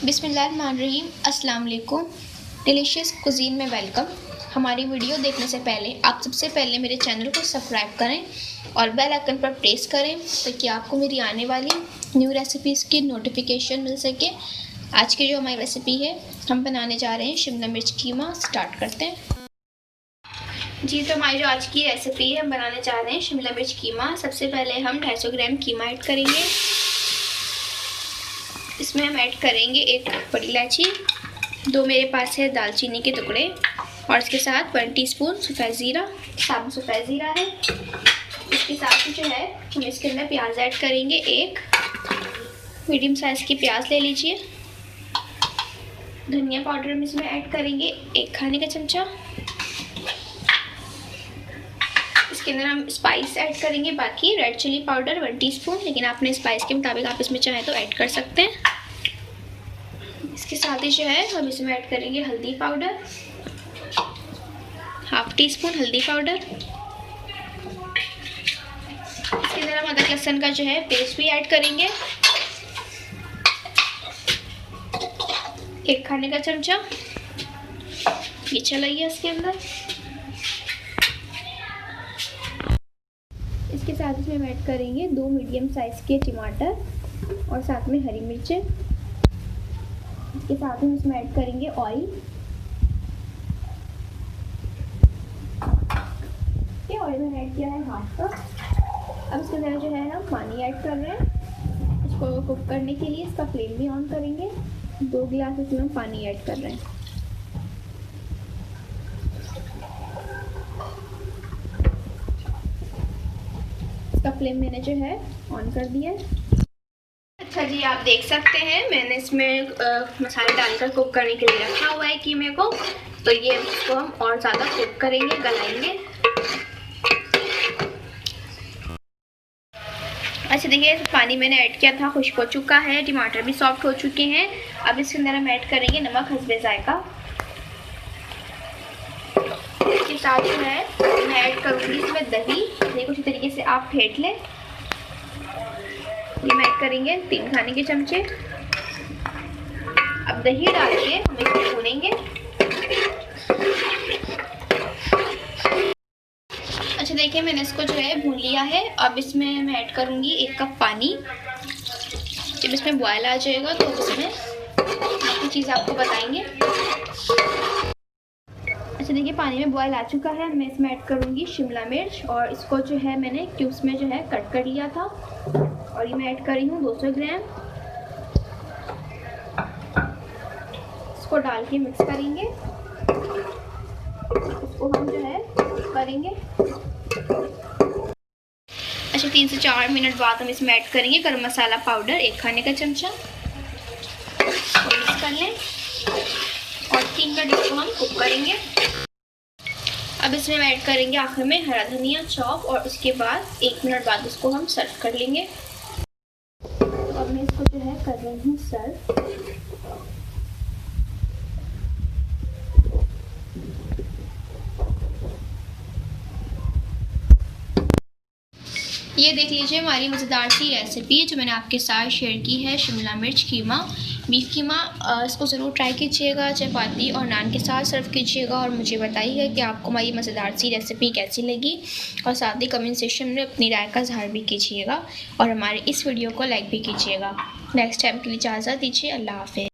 बिस्मिल्लाहिर्रहमानिर्रहीम। अस्सलाम वालेकुम। डिलीशियस कुजीन में वेलकम। हमारी वीडियो देखने से पहले आप सबसे पहले मेरे चैनल को सब्सक्राइब करें और बेल आइकन पर प्रेस करें ताकि आपको मेरी आने वाली न्यू रेसिपीज़ की नोटिफिकेशन मिल सके। आज की जो हमारी रेसिपी है, हम बनाने जा रहे हैं शिमला मिर्च कीमा। स्टार्ट करते हैं जी। तो हमारी जो आज की रेसिपी है, हम बनाने जा रहे हैं शिमला मिर्च कीमा। सबसे पहले हम 250 ग्राम कीमा ऐड करेंगे। इसमें हम ऐड करेंगे एक बड़ी इलायची, 2 मेरे पास है दालचीनी के टुकड़े और इसके साथ 1 टीस्पून सफ़ेद ज़ीरा, साबुत सफ़ेद ज़ीरा है। इसके साथ जो है हम इसके अंदर प्याज ऐड करेंगे। एक मीडियम साइज़ की प्याज ले लीजिए। धनिया पाउडर हम इसमें ऐड करेंगे 1 खाने का चमचा। इसके अंदर हम स्पाइस ऐड करेंगे, बाकी रेड चिली पाउडर 1 टीस्पून, लेकिन आपने स्पाइस के मुताबिक आप इसमें चाहें तो ऐड कर सकते हैं। इसके साथ ही जो है हम इसमें ऐड करेंगे हल्दी पाउडर, 1/2 टीस्पून हल्दी पाउडर। इसके अंदर हम अदरक लहसुन का जो है पेस्ट भी ऐड करेंगे, 1 खाने का चमचा। ये चलाइए इसके अंदर। इसके साथ इसमें हम ऐड करेंगे 2 मीडियम साइज़ के टमाटर और साथ में हरी मिर्चें। इसके साथ हम इसमें ऐड करेंगे ऑयल। ये ऑयल मैंने ऐड किया है 1/2 कप। अब इसके अंदर जो है हम पानी ऐड कर रहे हैं। इसको कुक करने के लिए इसका फ्लेम भी ऑन करेंगे। 2 गिलास इसमें हम पानी ऐड कर रहे हैं। इसका फ्लेम मैंने जो है ऑन कर दिया है। अच्छा जी, आप देख सकते हैं मैंने इसमें मसाले डालकर कुक करने के लिए रखा हुआ है कीमे को। तो ये इसको हम और ज़्यादा कुक करेंगे, गलाएंगे। अच्छा देखिए, पानी मैंने ऐड किया था, खुश्क हो चुका है, टमाटर भी सॉफ्ट हो चुके हैं। अब इसके अंदर हम ऐड करेंगे नमक हस्बे जायका। इसके साथ जो है मैं ऐड करूँगी इसमें दही। दही को इसी तरीके से आप फेंट लें। ये मैं ऐड करेंगे 3 खाने के चमचे। अब दही डाल के हम इसको भूनेंगे। अच्छा देखिए, मैंने इसको जो है भून लिया है। अब इसमें मैं ऐड करूँगी 1 कप पानी। जब इसमें बॉयल आ जाएगा तो इसमें बाकी चीज़ आपको बताएंगे। अच्छा देखिए, पानी में बॉयल आ चुका है। मैं इसमें ऐड करूँगी शिमला मिर्च और इसको जो है मैंने क्यूब्स में जो है कट कर लिया था और ये मैं ऐड कर रही हूँ 200 ग्राम। इसको डाल के मिक्स करेंगे। इसको हम जो है करेंगे। अच्छा 3 से 4 मिनट बाद हम इसमें ऐड करेंगे गरम मसाला पाउडर 1 खाने का चमचा और मिक्स कर लें और 3 मिनट इसको हम कुक करेंगे। अब इसमें हम ऐड करेंगे आखिर में हरा धनिया चॉप और उसके बाद 1 मिनट बाद इसको हम सर्व कर लेंगे। तो अब मैं इसको जो है कर रही हूँ सर्व। ये देख लीजिए हमारी मज़ेदार सी रेसिपी जो मैंने आपके साथ शेयर की है, शिमला मिर्च कीमा, बीफ कीमा। इसको ज़रूर ट्राई कीजिएगा, चपाती और नान के साथ सर्व कीजिएगा और मुझे बताइएगा कि आपको हमारी मज़ेदार सी रेसिपी कैसी लगी और साथ ही कमेंट सेक्शन में अपनी राय का इज़हार भी कीजिएगा और हमारे इस वीडियो को लाइक भी कीजिएगा। नेक्स्ट टाइम के लिए इजाज़त दीजिए। अल्लाह हाफ़िज़।